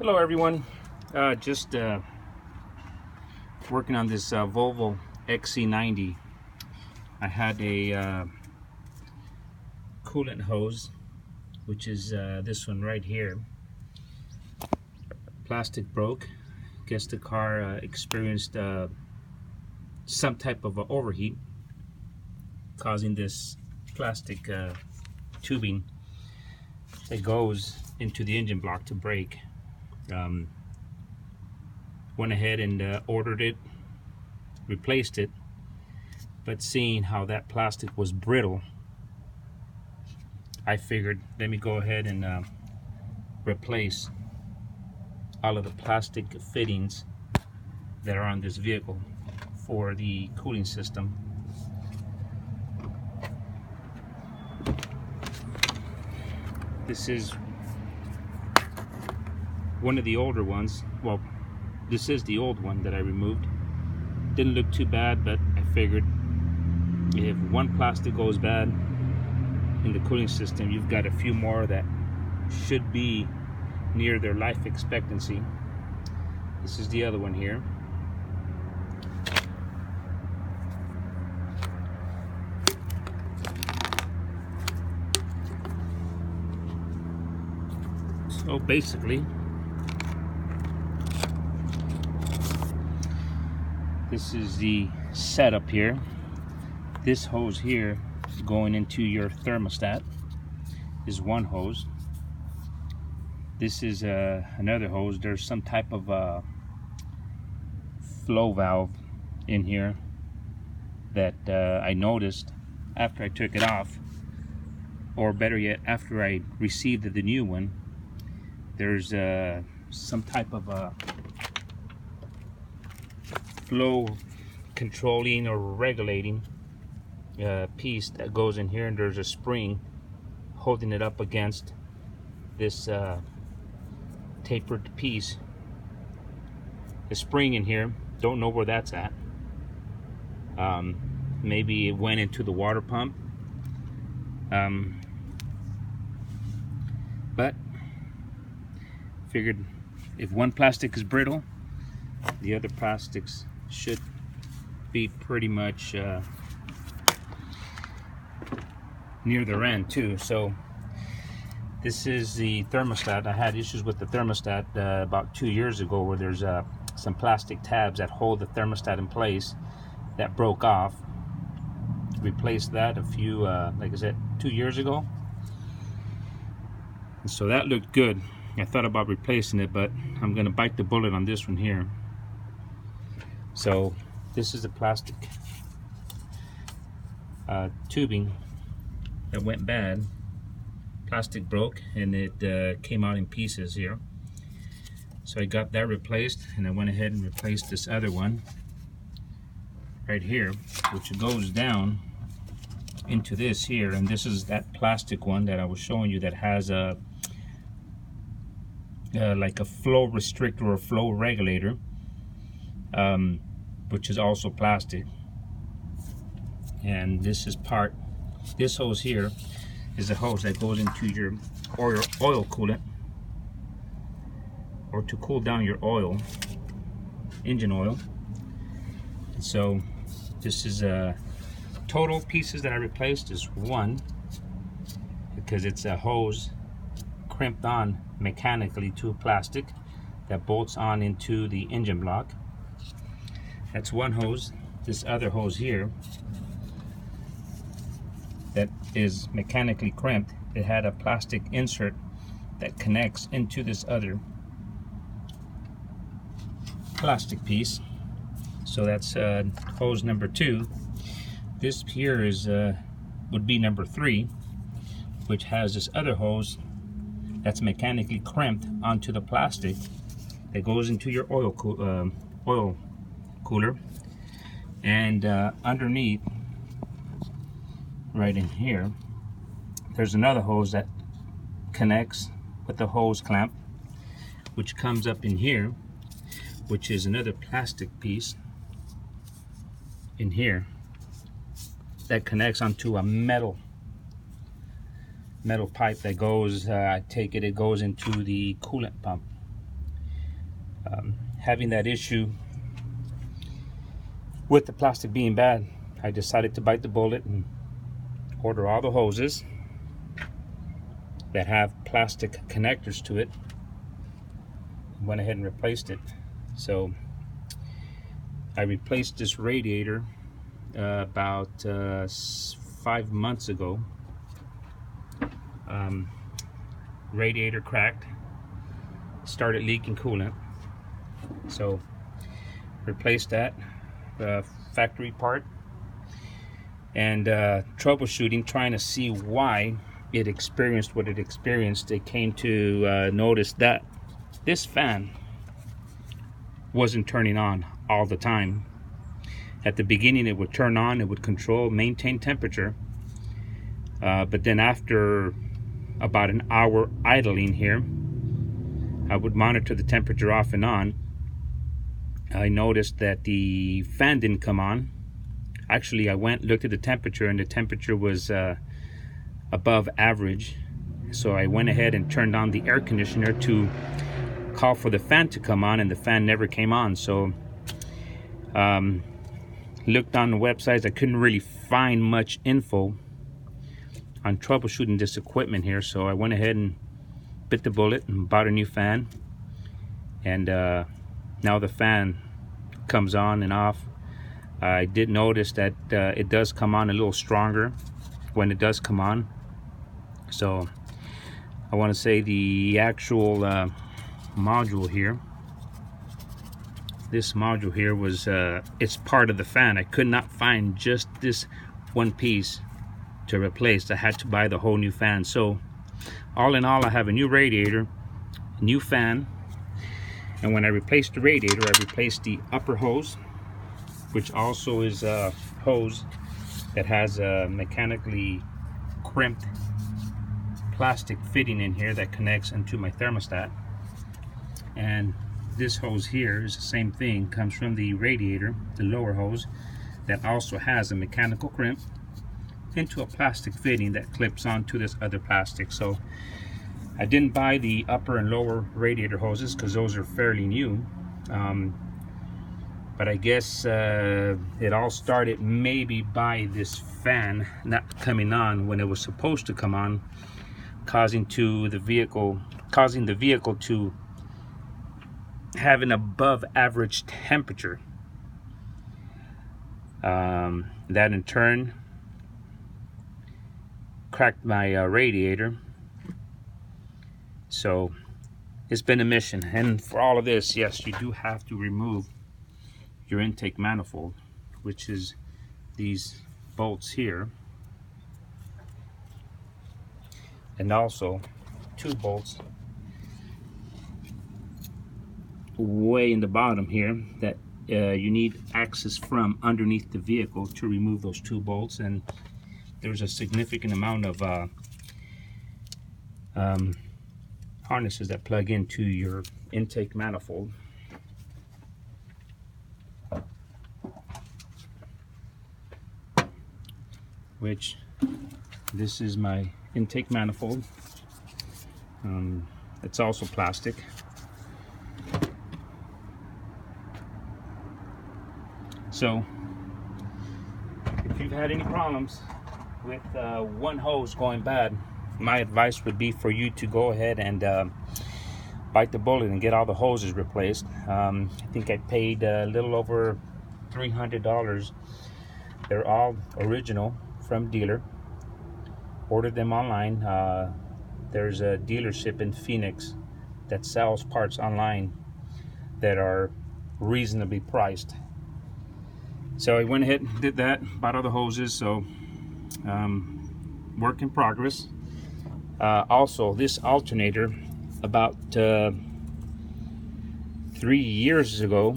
Hello everyone, just working on this Volvo XC90. I had a coolant hose, which is this one right here. Plastic broke. Guess the car experienced some type of overheat, causing this plastic tubing that goes into the engine block to break. Went ahead and ordered it, replaced it, but seeing how that plastic was brittle, I figured let me go ahead and replace all of the plastic fittings that are on this vehicle for the cooling system. This is one of the older ones. Well, this is the old one that I removed. Didn't look too bad, but I figured if one plastic goes bad in the cooling system, you've got a few more that should be near their life expectancy. This is the other one here. So basically, this is the setup here. This hose here going into your thermostat is one hose. This is another hose. There's some type of flow valve in here that I noticed after I took it off, or better yet, after I received the new one. There's some type of flow controlling or regulating piece that goes in here, and there's a spring holding it up against this tapered piece. The spring in here, don't know where that's at. Maybe it went into the water pump, but figured if one plastic is brittle, the other plastics should be pretty much near their end too. So this is the thermostat. I had issues with the thermostat about 2 years ago, where there's some plastic tabs that hold the thermostat in place that broke off. Replaced that a few, like I said, 2 years ago. And so that looked good. I thought about replacing it, but I'm gonna bite the bullet on this one here. So this is the plastic tubing that went bad. Plastic broke and it came out in pieces here. So I got that replaced, and I went ahead and replaced this other one right here, which goes down into this here. And this is that plastic one that I was showing you that has a like a flow restrictor or flow regulator, which is also plastic. And this hose here is a hose that goes into your oil coolant, or to cool down your oil, engine oil. And so this is total pieces that I replaced is one, because it's a hose crimped on mechanically to plastic that bolts on into the engine block. That's one hose. This other hose here that is mechanically crimped, it had a plastic insert that connects into this other plastic piece. So that's hose number 2. This here is would be number 3, which has this other hose that's mechanically crimped onto the plastic that goes into your oil cooler. And underneath, right in here, there's another hose that connects with the hose clamp, which comes up in here, which is another plastic piece in here that connects onto a metal pipe that goes, I take it, it goes into the coolant pump. Having that issue with the plastic being bad, I decided to bite the bullet and order all the hoses that have plastic connectors to it. Went ahead and replaced it. So I replaced this radiator about 5 months ago. Radiator cracked, started leaking coolant, so replaced that factory part, and troubleshooting, trying to see why it experienced what it experienced. They came to notice that this fan wasn't turning on all the time. At the beginning it would turn on, it would control, maintain temperature, but then after about an hour idling here, I would monitor the temperature off and on. I noticed that the fan didn't come on. Actually, I looked at the temperature, and the temperature was above average. So I went ahead and turned on the air conditioner to call for the fan to come on, and the fan never came on. So looked on the websites. I couldn't really find much info on troubleshooting this equipment here, so I went ahead and bit the bullet and bought a new fan. And now the fan comes on and off. I did notice that it does come on a little stronger when it does come on. So I want to say the actual module here, this module here was it's part of the fan. I could not find just this one piece to replace. I had to buy the whole new fan. So all in all, I have a new radiator, a new fan, and when I replaced the radiator, I replaced the upper hose, which also is a hose that has a mechanically crimped plastic fitting in here that connects into my thermostat. And this hose here is the same thing, comes from the radiator, the lower hose, that also has a mechanical crimp into a plastic fitting that clips onto this other plastic. So I didn't buy the upper and lower radiator hoses because those are fairly new, but I guess it all started maybe by this fan not coming on when it was supposed to come on, causing the vehicle to have an above average temperature. That in turn cracked my radiator. So it's been a mission. And for all of this, yes, you do have to remove your intake manifold, which is these bolts here, and also 2 bolts way in the bottom here that you need access from underneath the vehicle to remove those 2 bolts. And there's a significant amount of harnesses that plug into your intake manifold. Which, this is my intake manifold. It's also plastic. So if you've had any problems with one hose going bad, my advice would be for you to go ahead and bite the bullet and get all the hoses replaced. I think I paid a little over $300. They're all original from dealer. Ordered them online. There's a dealership in Phoenix that sells parts online that are reasonably priced. So I went ahead and did that, bought all the hoses. So work in progress. Also, this alternator, about 3 years ago,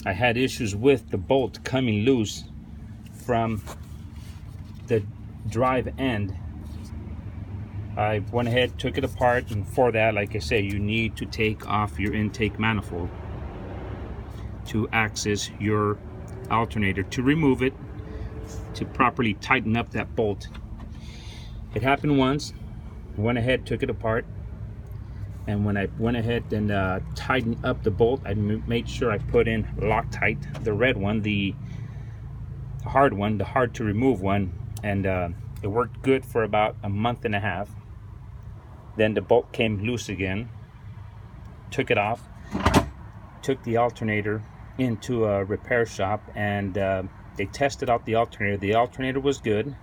I had issues with the bolt coming loose from the drive end. I went ahead, took it apart, and for that, like I say, you need to take off your intake manifold to access your alternator, to remove it, to properly tighten up that bolt. It happened once. Went ahead, took it apart, And when I went ahead and tightened up the bolt, I made sure I put in Loctite, the red one, the hard one, the hard to remove one, and it worked good for about a month and a half. Then the bolt came loose again, took it off, took the alternator into a repair shop, and they tested out the alternator. The alternator was good.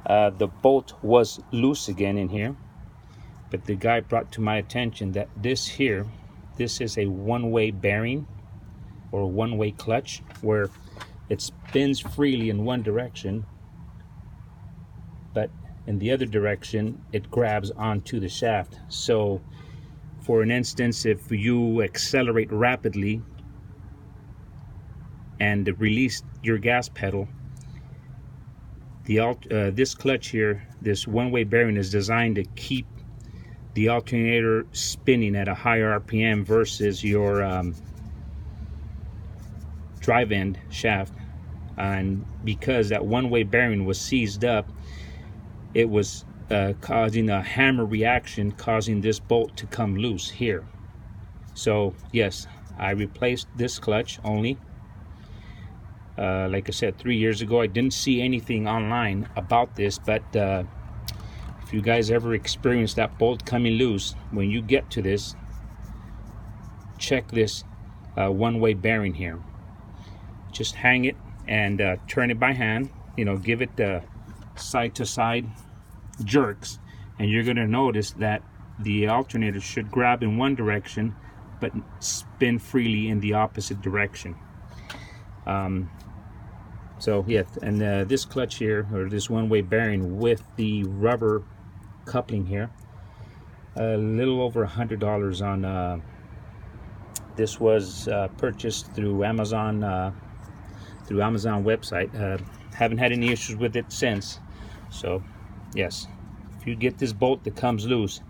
The bolt was loose again in here, but the guy brought to my attention that this is a one-way bearing or one-way clutch, where it spins freely in one direction, but in the other direction it grabs onto the shaft. So for an instance, if you accelerate rapidly and release your gas pedal, this clutch here, this one-way bearing, is designed to keep the alternator spinning at a higher RPM versus your drive end shaft. And because that one-way bearing was seized up, it was causing a hammer reaction, causing this bolt to come loose here. So yes, I replaced this clutch only. Like I said, 3 years ago. I didn't see anything online about this, but if you guys ever experience that bolt coming loose, when you get to this, check this one-way bearing here. Just hang it and turn it by hand, you know, give it side to side jerks, and you're going to notice that the alternator should grab in one direction but spin freely in the opposite direction. So yeah, and this clutch here, or this one-way bearing with the rubber coupling here, a little over $100 on this was purchased through Amazon website. Haven't had any issues with it since. So yes, if you get this bolt that comes loose,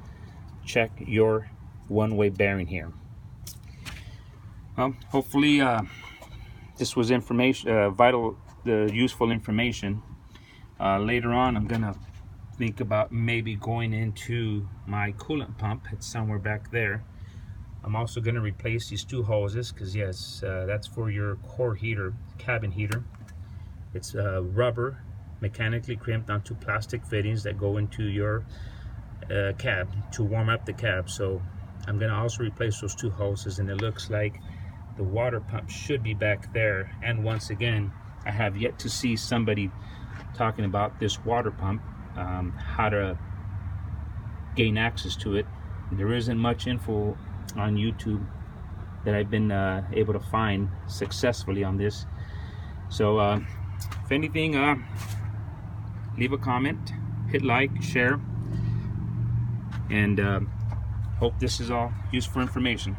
check your one-way bearing here. Well, hopefully this was information, useful information. Later on, I'm gonna think about maybe going into my coolant pump. It's somewhere back there. I'm also gonna replace these two hoses, because yes, that's for your core heater, cabin heater. It's rubber, mechanically crimped onto plastic fittings that go into your cab to warm up the cab. So I'm gonna also replace those two hoses, and it looks like the water pump should be back there. And once again, I have yet to see somebody talking about this water pump, how to gain access to it. There isn't much info on YouTube that I've been able to find successfully on this. So if anything, leave a comment, hit like, share, and hope this is all useful information.